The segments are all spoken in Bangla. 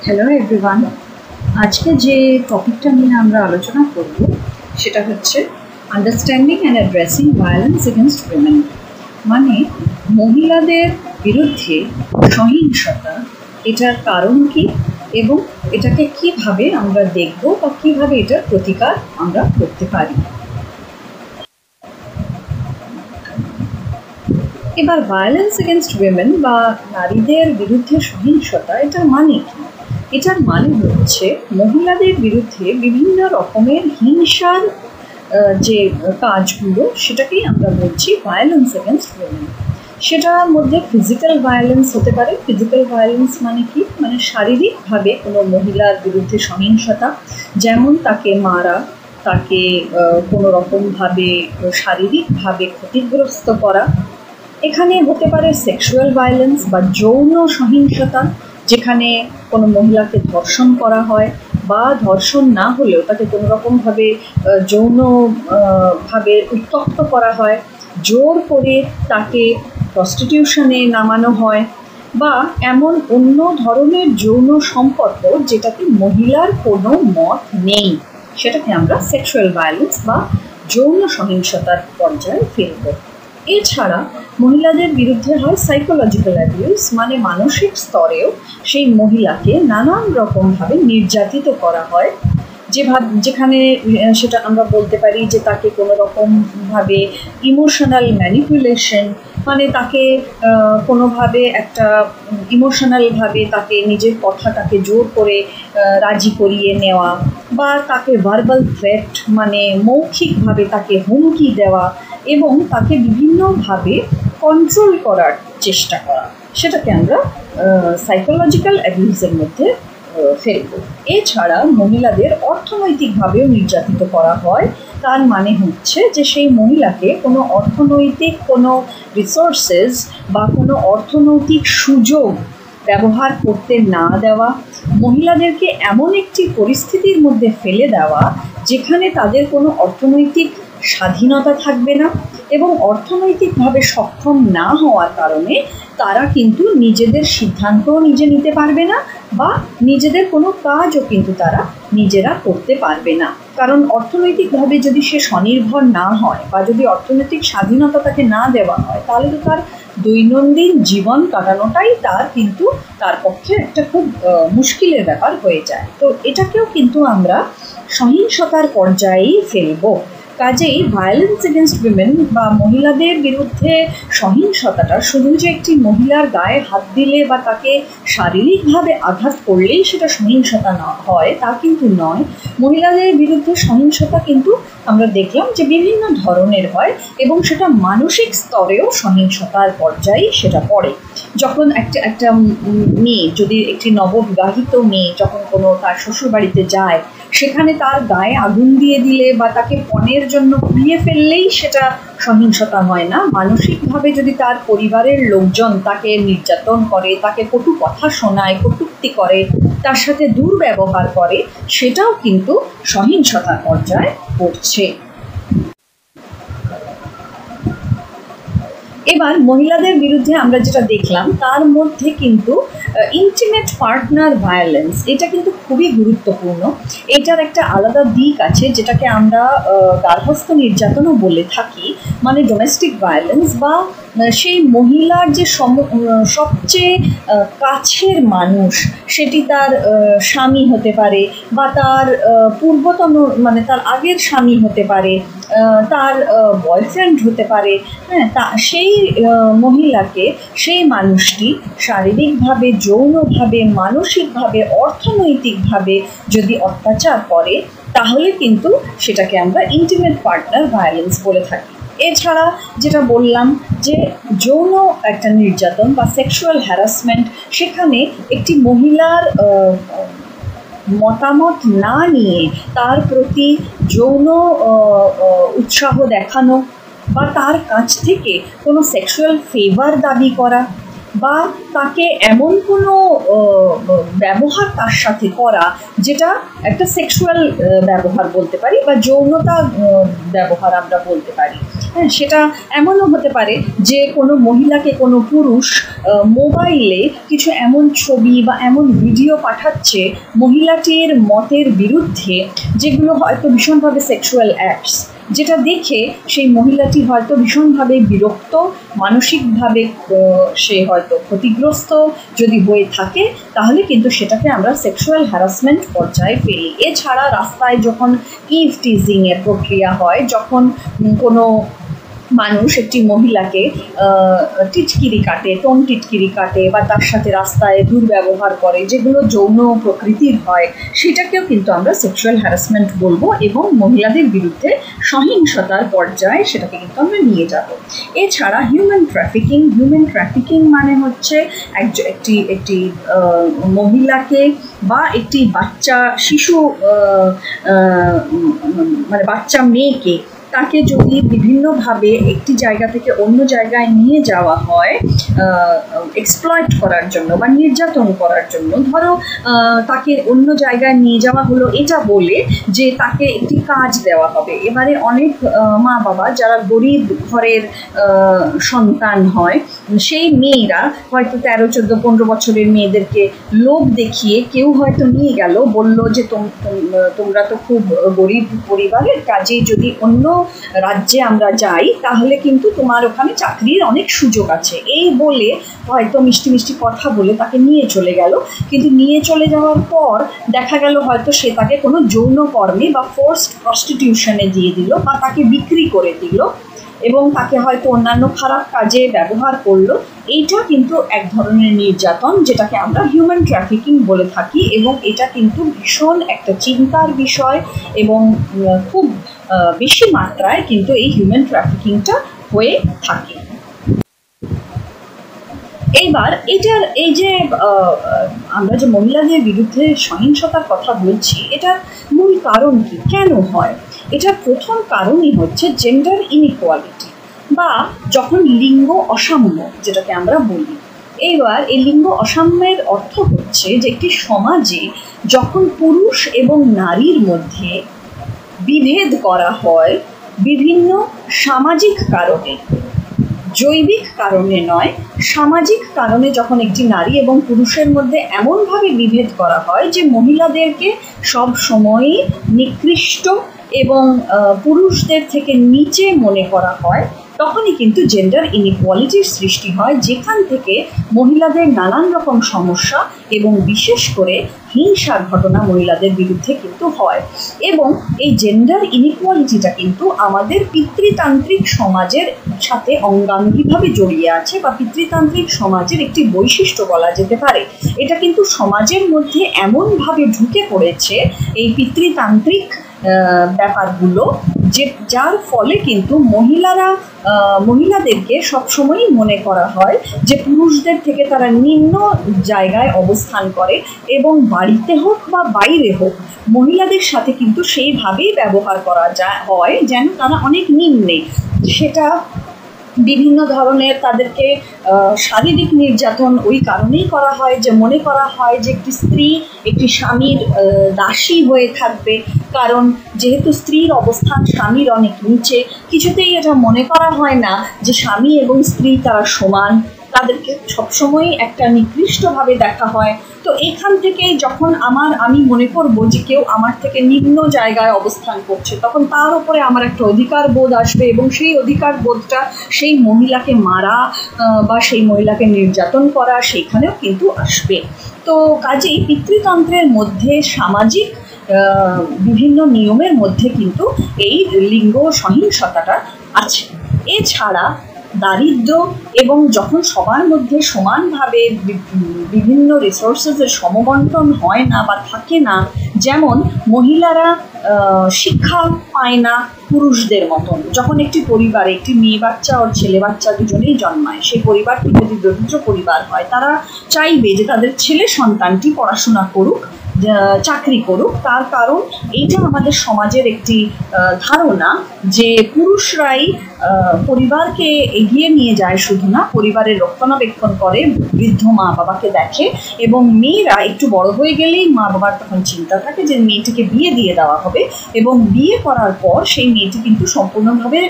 হ্যালো এভরিওয়ান, আজকে যে টপিকটা নিয়ে আমরা আলোচনা করব সেটা হচ্ছে understanding and addressing violence against women. মানে মহিলাদের বিরুদ্ধে সহিংসতা, এটার কারণ কি এবং এটাকে কিভাবে আমরা দেখব বা কিভাবে এটার প্রতিকার আমরা করতে পারি। এবার ভায়োলেন্স এগেনস্ট উইমেন বা নারীদের বিরুদ্ধে সহিংসতা, এটার মানে কি? এটার মানে হচ্ছে মহিলাদের বিরুদ্ধে বিভিন্ন রকমের হিংসার যে কাজগুলো, সেটাকেই আমরা বলছি ভায়োলেন্স এগেনস্ট উইমেন। সেটার মধ্যে ফিজিক্যাল ভায়োলেন্স হতে পারে। ফিজিক্যাল ভায়োলেন্স মানে কি? মানে শারীরিকভাবে কোনো মহিলার বিরুদ্ধে সহিংসতা, যেমন তাকে মারা, তাকে কোনো রকমভাবে শারীরিকভাবে ক্ষতিগ্রস্ত করা। এখানে হতে পারে সেক্সুয়াল ভায়োলেন্স বা যৌন সহিংসতা, যেখানে কোনো মহিলাকে ধর্ষণ করা হয় বা ধর্ষণ না হলেও তাকে কোনো রকমভাবে যৌনভাবে উত্ত্যক্ত করা হয়, জোর করে তাকে প্রস্টিটিউশনে নামানো হয়, বা এমন অন্য ধরনের যৌন সম্পর্ক যেটাতে মহিলার কোনো মত নেই, সেটাকে আমরা সেক্সুয়াল ভায়োলেন্স বা যৌন সহিংসতার পর্যায়ে ফেলব। এছাড়া মহিলাদের বিরুদ্ধে হয় সাইকোলজিক্যাল অ্যাবিউজ, মানে মানসিক স্তরেও সেই মহিলাকে নানান রকমভাবে নির্যাতিত করা হয়, যেখানে সেটা আমরা বলতে পারি যে তাকে কোনো রকমভাবে ইমোশনাল ম্যানিপুলেশন, মানে তাকে কোনোভাবে একটা ইমোশনালভাবে তাকে নিজের কথাটাকে জোর করে রাজি করিয়ে নেওয়া, বা তাকে ভার্বাল থ্রেট মানে মৌখিকভাবে তাকে হুমকি দেওয়া এবং তাকে বিভিন্নভাবে কন্ট্রোল করার চেষ্টা করা, সেটাকে আমরা সাইকোলজিক্যাল অ্যাবিউজের মধ্যে ফেলব। এছাড়া মহিলাদের অর্থনৈতিকভাবেও নির্যাতিত করা হয়। তার মানে হচ্ছে যে সেই মহিলাকে কোনো অর্থনৈতিক কোনো রিসোর্সেস বা কোনো অর্থনৈতিক সুযোগ ব্যবহার করতে না দেওয়া, মহিলাদেরকে এমন একটি পরিস্থিতির মধ্যে ফেলে দেওয়া যেখানে তাদের কোনো অর্থনৈতিক স্বাধীনতা থাকবে না, এবং অর্থনৈতিকভাবে সক্ষম না হওয়ার কারণে তারা কিন্তু নিজেদের সিদ্ধান্তও নিজে নিতে পারবে না, বা নিজেদের কোনো কাজও কিন্তু তারা নিজেরা করতে পারবে না। কারণ অর্থনৈতিকভাবে যদি সে স্বনির্ভর না হয় বা যদি অর্থনৈতিক স্বাধীনতা তাকে না দেওয়া হয়, তাহলে তো তার দৈনন্দিন জীবন কাটানোটাই তার পক্ষে একটা খুব মুশকিলের ব্যাপার হয়ে যায়। তো এটাকেও কিন্তু আমরা সহিংসতার পর্যায়েই ফেলবো। কাজেই ভায়োলেন্স এগেনস্ট উইমেন বা মহিলাদের বিরুদ্ধে সহিংসতাটা শুধু যে একটি মহিলার গায়ে হাত দিলে বা তাকে শারীরিকভাবে আঘাত করলেই সেটা সহিংসতা না হয়, তা কিন্তু নয়। মহিলাদের বিরুদ্ধে সহিংসতা কিন্তু আমরা দেখলাম যে বিভিন্ন ধরনের হয়, এবং সেটা মানসিক স্তরেও সহিংসতার পর্যায়ে সেটা পড়ে। যখন একটা মেয়ে, যদি একটি নববিবাহিত মেয়ে যখন কোনো তার শ্বশুরবাড়িতে যায়, সেখানে তার গায়ে আগুন দিয়ে দিলে বা তাকে পণের জন্য পুড়িয়ে ফেললেই সেটা সহিংসতা হয় না। মানসিকভাবে যদি তার পরিবারের লোকজন তাকে নির্যাতন করে, তাকে কটু কথা শোনায়, কটূক্তি করে, তার সাথে দুর্ব্যবহার করে, সেটাও কিন্তু সহিংসতার পর্যায়ে পড়ছে। এবার মহিলাদের বিরুদ্ধে আমরা যেটা দেখলাম, তার মধ্যে কিন্তু ইন্টিমেট পার্টনার ভায়োলেন্স, এটা কিন্তু খুবই গুরুত্বপূর্ণ। এটার একটা আলাদা দিক আছে যেটাকে আমরা গার্হস্থ্য নির্যাতনও বলে থাকি, মানে ডোমেস্টিক ভায়োলেন্স, বা সেই মহিলার যে সবচেয়ে কাছের মানুষ, সেটি তার স্বামী হতে পারে, বা তার পূর্বতন মানে তার আগের স্বামী হতে পারে, তার বয়ফ্রেন্ড হতে পারে। হ্যাঁ, সেই মহিলাকে সেই মানুষটি শারীরিকভাবে, যৌনভাবে, মানসিকভাবে, অর্থনৈতিকভাবে যদি অত্যাচার করে, তাহলে কিন্তু সেটাকে আমরা ইন্টিমেট পার্টনার ভায়োলেন্স বলে থাকি। এছাড়া যেটা বললাম যে যৌন একটা নির্যাতন বা সেক্সুয়াল হ্যারাসমেন্ট, সেখানে একটি মহিলার মতামত না নিয়ে তার প্রতি যৌন উৎসাহ দেখানো, বা তার কাছ থেকে কোনো সেক্সুয়াল ফেভার দাবি করা, বা তাকে এমন কোনো ব্যবহার তার সাথে করা যেটা একটা সেক্সুয়াল ব্যবহার বলতে পারি, বা যৌনতা ব্যবহার আমরা বলতে পারি, হ্যাঁ, সেটা এমনও হতে পারে যে কোনো মহিলাকে কোনো পুরুষ মোবাইলে কিছু এমন ছবি বা এমন ভিডিও পাঠাচ্ছে মহিলাটির মতের বিরুদ্ধে, যেগুলো হয়তো ভীষণভাবে সেক্সুয়াল অ্যাক্টস, যেটা দেখে সেই মহিলাটি হয়তো ভীষণভাবে বিরক্ত, মানসিকভাবে সে হয়তো ক্ষতিগ্রস্ত যদি হয়ে থাকে, তাহলে কিন্তু সেটাকে আমরা সেক্সুয়াল হ্যারাসমেন্ট পর্যায়ে ফেলি। এছাড়া রাস্তায় যখন ইভ টিজিংয়ের প্রক্রিয়া হয়, যখন কোনো মানুষ একটি মহিলাকে টিটকিরি কাটে, টোন টিটকিরি কাটে, বা তার সাথে রাস্তায় দুর্ব্যবহার করে, যেগুলো যৌন প্রকৃতির হয়, সেটাকেও কিন্তু আমরা সেক্সুয়াল হ্যারাসমেন্ট বলবো এবং মহিলাদের বিরুদ্ধে সহিংসতার পর্যায়ে সেটাকে কিন্তু আমরা নিয়ে যাব। এছাড়া হিউম্যান ট্রাফিকিং মানে হচ্ছে একটি মহিলাকে বা একটি বাচ্চা শিশু মানে বাচ্চা মেয়েকে, তাকে যদি বিভিন্নভাবে একটি জায়গা থেকে অন্য জায়গায় নিয়ে যাওয়া হয় এক্সপ্লয়েট করার জন্য বা নির্যাতন করার জন্য, ধরো তাকে অন্য জায়গায় নিয়ে যাওয়া হলো এটা বলে যে তাকে একটি কাজ দেওয়া হবে। এবারে অনেক মা বাবা যারা গরিব ঘরের সন্তান হয়, সেই মেয়েরা হয়তো 13, 14, 15 বছরের মেয়েদেরকে লোভ দেখিয়ে কেউ হয়তো নিয়ে গেল, বলল যে তোমরা তো খুব গরিব পরিবারের, কাজেই যদি অন্য রাজ্যে আমরা যাই তাহলে কিন্তু তোমার ওখানে চাকরির অনেক সুযোগ আছে, এই বলে হয়তো মিষ্টি মিষ্টি কথা বলে তাকে নিয়ে চলে গেল। কিন্তু নিয়ে চলে যাওয়ার পর দেখা গেল হয়তো সে তাকে কোনো যৌন কর্মে বা ফোর্সড প্রস্টিটিউশনে দিয়ে দিল, বা তাকে বিক্রি করে দিল এবং তাকে হয়তো অন্যান্য খারাপ কাজে ব্যবহার করলো। এইটা কিন্তু এক ধরনের নির্যাতন, যেটাকে আমরা হিউম্যান ট্রাফিকিং বলে থাকি, এবং এটা কিন্তু ভীষণ একটা চিন্তার বিষয় এবং খুব বেশি মাত্রায় কিন্তু এই হিউম্যান ট্রাফিকিংটা হয়ে থাকে। এইবার এটার এই যে আমরা যে মহিলাদের বিরুদ্ধে সহিংসতার কথা বলছি, এটার মূল কারণ কি, কেন হয়? এটার প্রথম কারণই হচ্ছে জেন্ডার ইনইকুয়ালিটি, বা যখন লিঙ্গ অসাম্য যেটাকে আমরা বলি। এইবার এই লিঙ্গ অসাম্যের অর্থ হচ্ছে যে একটি সমাজে যখন পুরুষ এবং নারীর মধ্যে বিভেদ করা হয় বিভিন্ন সামাজিক কারণে, জৈবিক কারণে নয়, সামাজিক কারণে, যখন একটি নারী এবং পুরুষের মধ্যে এমনভাবে বিভেদ করা হয় যে মহিলাদেরকে সব সময়ই নিকৃষ্ট এবং পুরুষদের থেকে নিচে মনে করা হয়, তখনই কিন্তু জেন্ডার ইনইকুয়ালিটির সৃষ্টি হয়, যেখান থেকে মহিলাদের নানান রকম সমস্যা এবং বিশেষ করে হিংসার ঘটনা মহিলাদের বিরুদ্ধে কিন্তু হয়। এবং এই জেন্ডার ইনইকুয়ালিটিটা কিন্তু আমাদের পিতৃতান্ত্রিক সমাজের সাথে অঙ্গাঙ্গিভাবে জড়িয়ে আছে, বা পিতৃতান্ত্রিক সমাজের একটি বৈশিষ্ট্য বলা যেতে পারে। এটা কিন্তু সমাজের মধ্যে এমনভাবে ঢুকে পড়েছে এই পিতৃতান্ত্রিক ব্যাপারগুলো, যে যার ফলে কিন্তু মহিলাদেরকে সবসময়ই মনে করা হয় যে পুরুষদের থেকে তারা নিম্ন জায়গায় অবস্থান করে, এবং বাড়িতে হোক বা বাইরে হোক মহিলাদের সাথে কিন্তু সেইভাবেই ব্যবহার করা হয় যেন তারা অনেক নিম্নে। সেটা বিভিন্ন ধরনের তাদেরকে শারীরিক নির্যাতন ওই কারণেই করা হয় যে মনে করা হয় যে একটি স্ত্রী একটি স্বামীর দাসী হয়ে থাকবে, কারণ যেহেতু স্ত্রীর অবস্থান স্বামীর অনেক নিচে, কিছুতেই এটা মনে করা হয় না যে স্বামী এবং স্ত্রী তারা সমান, তাদেরকে সবসময়ই একটা নিকৃষ্টভাবে দেখা হয়। তো এখান থেকে যখন আমি মনে করব যে কেউ আমার থেকে নিম্ন জায়গায় অবস্থান করছে, তখন তার উপরে আমার একটা অধিকার বোধ আসবে, এবং সেই অধিকার বোধটা সেই মহিলাকে মারা বা সেই মহিলাকে নির্যাতন করা সেইখানেও কিন্তু আসবে। তো কাজেই পিতৃতন্ত্রের মধ্যে সামাজিক বিভিন্ন নিয়মের মধ্যে কিন্তু এই লিঙ্গ সহিংসতাটা আছে। এছাড়া দারিদ্র্য, এবং যখন সবার মধ্যে সমানভাবে বিভিন্ন রিসোর্সেসের সমবন্টন হয় না বা থাকে না, যেমন মহিলারা শিক্ষা পায় না পুরুষদের মতন। যখন একটি পরিবারে একটি মেয়ে বাচ্চা আর ছেলে বাচ্চা দুজনেই জন্মায়, সেই পরিবারটি যদি দরিদ্র পরিবার হয়, তারা চাইবে যে তাদের ছেলে সন্তানটি পড়াশোনা করুক, চাকরি করুক। তার কারণ এইটা আমাদের সমাজের একটি ধারণা যে পুরুষরাই পরিবারকে এগিয়ে নিয়ে যায়, শুধু না পরিবারের রক্ষণাবেক্ষণ করে, বৃদ্ধ মা বাবাকে দেখে, এবং মেয়েরা একটু বড় হয়ে গেলেই মা বাবার তখন চিন্তা থাকে যে মেয়েটিকে বিয়ে দিয়ে দেওয়া হবে, এবং বিয়ে করার পর সেই মেয়েটি কিন্তু সম্পূর্ণভাবে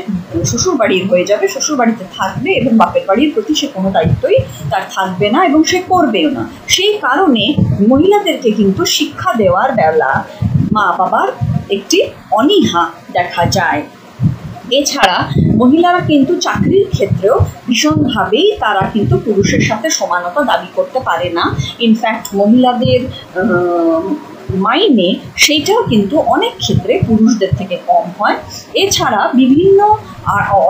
শ্বশুর বাড়ির হয়ে যাবে, শ্বশুর বাড়িতে থাকবে এবং বাপের বাড়ির প্রতি সে কোনো দায়িত্বই তার থাকবে না এবং সে করবেও না। সেই কারণে মহিলাদেরকে কিন্তু শিক্ষা দেওয়ার বেলা মা বাবার একটি অনীহা দেখা যায়। এছাড়া মহিলারা কিন্তু চাকরির ক্ষেত্রেও ভীষণভাবেই তারা কিন্তু পুরুষের সাথে সমানতা দাবি করতে পারে না। ইনফ্যাক্ট মহিলাদের মাইনে সেইটাও কিন্তু অনেক ক্ষেত্রে পুরুষদের থেকে কম হয়। এছাড়া বিভিন্ন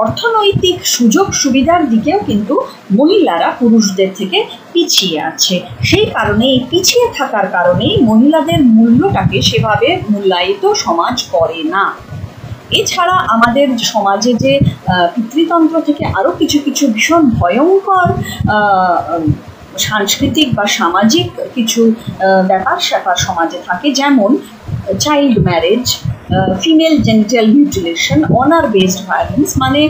অর্থনৈতিক সুযোগ সুবিধার দিকেও কিন্তু মহিলারা পুরুষদের থেকে পিছিয়ে আছে। সেই কারণে এই পিছিয়ে থাকার কারণেই মহিলাদের মূল্যটাকে সেভাবে মূল্যায়িত সমাজ করে না। এছাড়া আমাদের সমাজে যে পিতৃতন্ত্র থেকে আরও কিছু কিছু ভীষণ ভয়ঙ্কর সাংস্কৃতিক বা সামাজিক কিছু ব্যাপার স্যাপার সমাজে থাকে, যেমন child marriage, female genital mutilation, honour based violence, মানে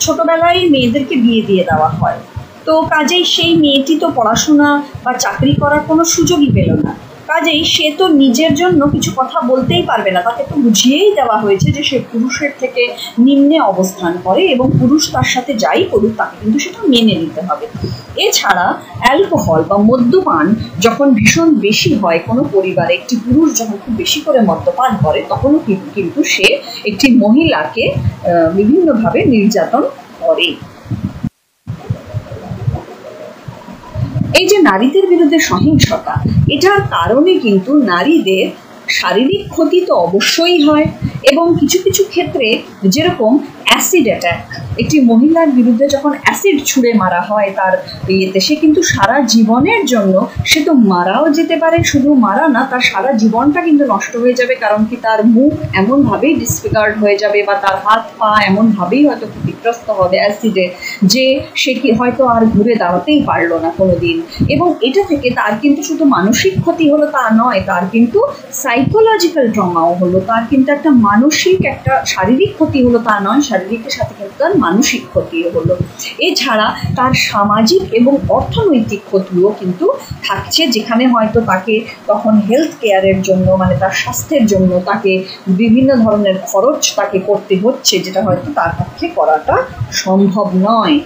ছোটবেলায় মেয়েদেরকে বিয়ে দিয়ে দেওয়া হয়। তো কাজেই সেই মেয়েটি তো পড়াশোনা বা চাকরি করার কোনো সুযোগই পেল না, কাজেই সে তো নিজের জন্য কিছু কথা বলতেই পারবে না, তাকে তো বুঝিয়েই দেওয়া হয়েছে যে সে পুরুষের থেকে নিম্নে অবস্থান করে এবং পুরুষ তার সাথে যাই করুক তাকে কিন্তু সেটা মেনে নিতে হবে। এছাড়া অ্যালকোহল বা মদ্যপান যখন ভীষণ বেশি হয় কোনো পরিবারে, একটি পুরুষ যখন খুব বেশি করে মদ্যপান করে তখনও কিন্তু সে একটি মহিলাকে বিভিন্নভাবে নির্যাতন করে। এই যে নারীদের বিরুদ্ধে সহিংসতা, এটার কারণে কিন্তু নারীদের শারীরিক ক্ষতি তো অবশ্যই হয়, এবং কিছু কিছু ক্ষেত্রে যেরকম অ্যাসিড অ্যাটাক, একটি মহিলার বিরুদ্ধে যখন অ্যাসিড ছুঁড়ে মারা হয় তার ইয়েতে, সে কিন্তু সারা জীবনের জন্য সে তো মারাও যেতে পারে, শুধু মারা না, তার সারা জীবনটা কিন্তু নষ্ট হয়ে যাবে। কারণ কি, তার মুখ এমনভাবেই ডিসফিগার্ড হয়ে যাবে বা তার হাত পা এমনভাবেই হয়তো ক্ষতিগ্রস্ত হবে অ্যাসিডে যে সে কি হয়তো আর ঘুরে দাঁড়াতেই পারলো না কোনো দিন। এবং এটা থেকে তার কিন্তু শুধু মানসিক ক্ষতি হলো তা নয়, তার কিন্তু সাইকোলজিক্যাল ট্রমাও হলো, তার কিন্তু একটা মানসিক একটা শারীরিক ক্ষতি হলো তা নয়, শারীরিকের সাথে কিন্তু তার মানসিক ক্ষতিও হলো। এছাড়া তার সামাজিক এবং অর্থনৈতিক ক্ষতিও কিন্তু থাকছে, যেখানে হয়তো তাকে তখন হেলথ কেয়ারের জন্য, মানে তার স্বাস্থ্যের জন্য তাকে বিভিন্ন ধরনের খরচ তাকে করতে হচ্ছে, যেটা হয়তো তার পক্ষে করাটা সম্ভব নয়।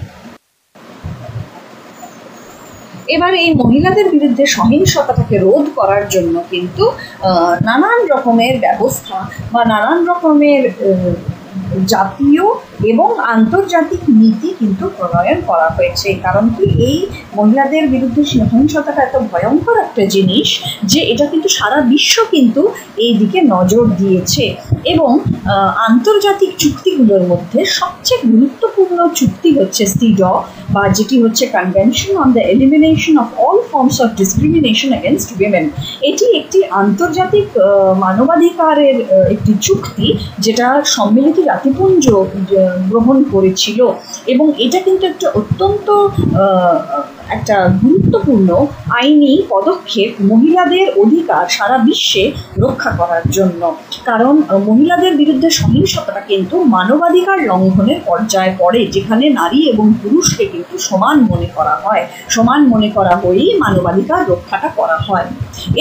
এবার এই মহিলাদের বিরুদ্ধে সহিংসতাটাকে রোধ করার জন্য কিন্তু নানান রকমের ব্যবস্থা বা নানান রকমের জাতীয় এবং আন্তর্জাতিক নীতি কিন্তু প্রণয়ন করা হয়েছে। কারণ কি, এই মহিলাদের বিরুদ্ধে সহিংসতাটা এত ভয়ঙ্কর একটা জিনিস যে এটা কিন্তু সারা বিশ্ব কিন্তু এই দিকে নজর দিয়েছে। এবং আন্তর্জাতিক চুক্তিগুলোর মধ্যে সবচেয়ে গুরুত্বপূর্ণ চুক্তি হচ্ছে সিডঅ, বা যেটি হচ্ছে convention on the elimination of all forms of discrimination against women. এটি একটি আন্তর্জাতিক মানবাধিকারের একটি চুক্তি যেটা সম্মিলিত জাতিপুঞ্জ গ্রহণ করেছিল, এবং এটা কিন্তু একটা অত্যন্ত একটা গুরুত্বপূর্ণ আইনি পদক্ষেপ মহিলাদের অধিকার সারা বিশ্বে রক্ষা করার জন্য। কারণ মহিলাদের বিরুদ্ধে সহিংসতাটা কিন্তু মানবাধিকার লঙ্ঘনের পর্যায়ে পড়ে, যেখানে নারী এবং পুরুষকে কিন্তু সমান মনে করা হয়, সমান মনে করা হয়েই মানবাধিকার রক্ষাটা করা হয়।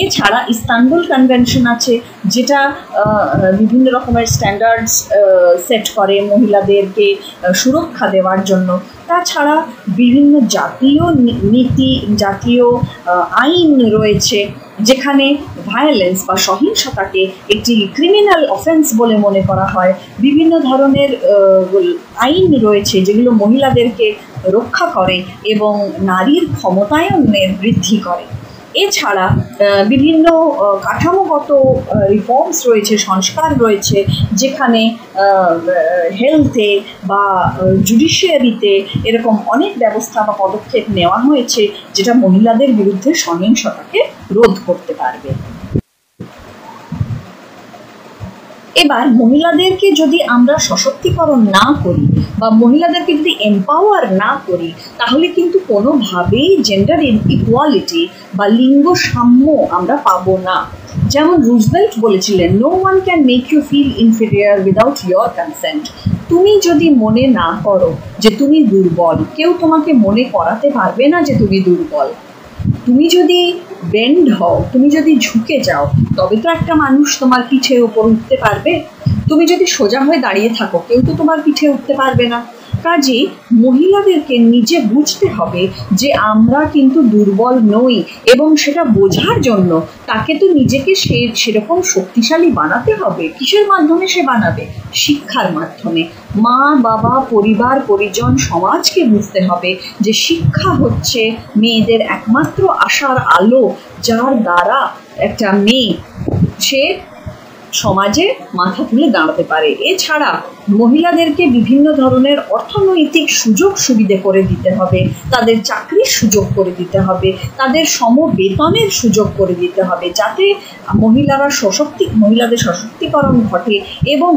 এছাড়া ইস্তানবুল কনভেনশন আছে, যেটা বিভিন্ন রকমের স্ট্যান্ডার্ডস সেট করে মহিলাদেরকে সুরক্ষা দেওয়ার জন্য। তাছাড়া বিভিন্ন জাতীয় নীতি, জাতীয় আইন রয়েছে, যেখানে ভায়োলেন্স বা সহিংসতাকে একটি ক্রিমিনাল অফেন্স বলে মনে করা হয়। বিভিন্ন ধরনের আইন রয়েছে যেগুলো মহিলাদেরকে রক্ষা করে এবং নারীর ক্ষমতায়নের বৃদ্ধি করে। এছাড়া বিভিন্ন কাঠামোগত রিফর্মস রয়েছে, সংস্কার রয়েছে, যেখানে হেলথে বা জুডিশিয়ারিতে এরকম অনেক ব্যবস্থা বা পদক্ষেপ নেওয়া হয়েছে যেটা মহিলাদের বিরুদ্ধে সহিংসতাকে রোধ করতে পারবে। এবার মহিলাদেরকে যদি আমরা সশক্তিকরণ না করি বা মহিলাদেরকে যদি এম্পাওয়ার না করি, তাহলে কিন্তু কোনোভাবেই জেন্ডার ইকুয়ালিটি বা লিঙ্গ সাম্য আমরা পাবো না। যেমন রুজভেল্ট বলেছিলেন, no one can make you feel inferior without your consent. তুমি যদি মনে না করো যে তুমি দুর্বল, কেউ তোমাকে মনে করাতে পারবে না যে তুমি দুর্বল। তুমি যদি বেন্ড হও, তুমি যদি ঝুঁকে যাও, তবে তো একটা মানুষ তোমার পিঠের উপর উঠতে পারবে। তুমি যদি সোজা হয়ে দাঁড়িয়ে থাকো, কেউ তো তোমার পিঠে উঠতে পারবে না। কাজেই মহিলাদেরকে নিজে বুঝতে হবে যে আমরা কিন্তু দুর্বল নই, এবং সেটা বোঝার জন্য তাকে তো নিজেকে সেরকম শক্তিশালী বানাতে হবে। কিসের মাধ্যমে সে বানাবে? শিক্ষার মাধ্যমে। মা বাবা, পরিবার, পরিজন, সমাজকে বুঝতে হবে যে শিক্ষা হচ্ছে মেয়েদের একমাত্র আশার আলো, যার দ্বারা একটা মেয়ে সে সমাজে মাথা তুলে দাঁড়াতে পারে। এছাড়া মহিলাদেরকে বিভিন্ন ধরনের অর্থনৈতিক সুযোগ সুবিধে করে দিতে হবে, তাদের চাকরির সুযোগ করে দিতে হবে, তাদের সমবেতনের সুযোগ করে দিতে হবে, যাতে মহিলাদের সশক্তিকরণ ঘটে, এবং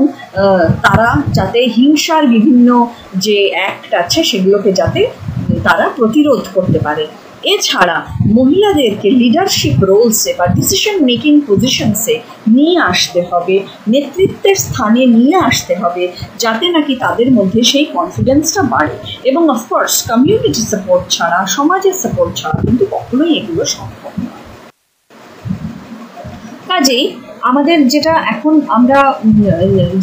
তারা যাতে হিংসার বিভিন্ন যে অ্যাক্ট আছে সেগুলোকে যাতে তারা প্রতিরোধ করতে পারে। এছাড়া মহিলাদেরকে লিডারশিপ রোলসে বা ডিসিশন মেকিং পজিশনসে নিয়ে আসতে হবে, নেতৃত্বের স্থানে নিয়ে আসতে হবে, যাতে নাকি তাদের মধ্যে সেই কনফিডেন্সটা বাড়ে। এবং অফকোর্স কমিউনিটি সাপোর্ট ছাড়া, সমাজের সাপোর্ট ছাড়া কিন্তু কখনোই এগুলো সম্ভব নয়। কাজেই আমাদের যেটা এখন আমরা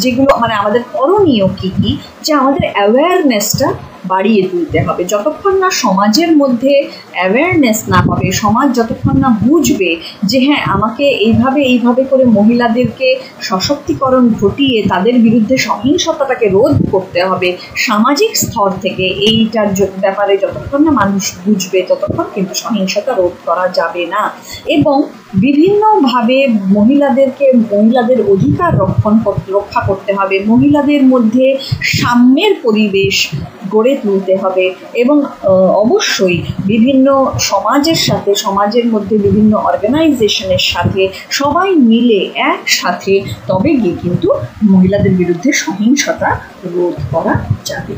যেগুলো আমাদের করণীয় কী কী, যে আমাদের অ্যাওয়ারনেসটা বাড়িয়ে তুলতে হবে। যতক্ষণ না সমাজের মধ্যে অ্যাওয়ারনেস না হবে, সমাজ যতক্ষণ না বুঝবে যে হ্যাঁ আমাকে এইভাবে করে মহিলাদেরকে সশক্তিকরণ ঘটিয়ে তাদের বিরুদ্ধে সহিংসতাটাকে রোধ করতে হবে সামাজিক স্তর থেকে, এইটার ব্যাপারে যতক্ষণ না মানুষ বুঝবে ততক্ষণ কিন্তু সহিংসতা রোধ করা যাবে না। এবং বিভিন্নভাবে মহিলাদের অধিকার রক্ষা করতে হবে, মহিলাদের মধ্যে সাম্যের পরিবেশ গড়ে তুলতে হবে, এবং অবশ্যই বিভিন্ন সমাজের মধ্যে বিভিন্ন অর্গানাইজেশনের সাথে সবাই মিলে একসাথে তবে গিয়ে কিন্তু মহিলাদের বিরুদ্ধে সহিংসতা রোধ করা যাবে।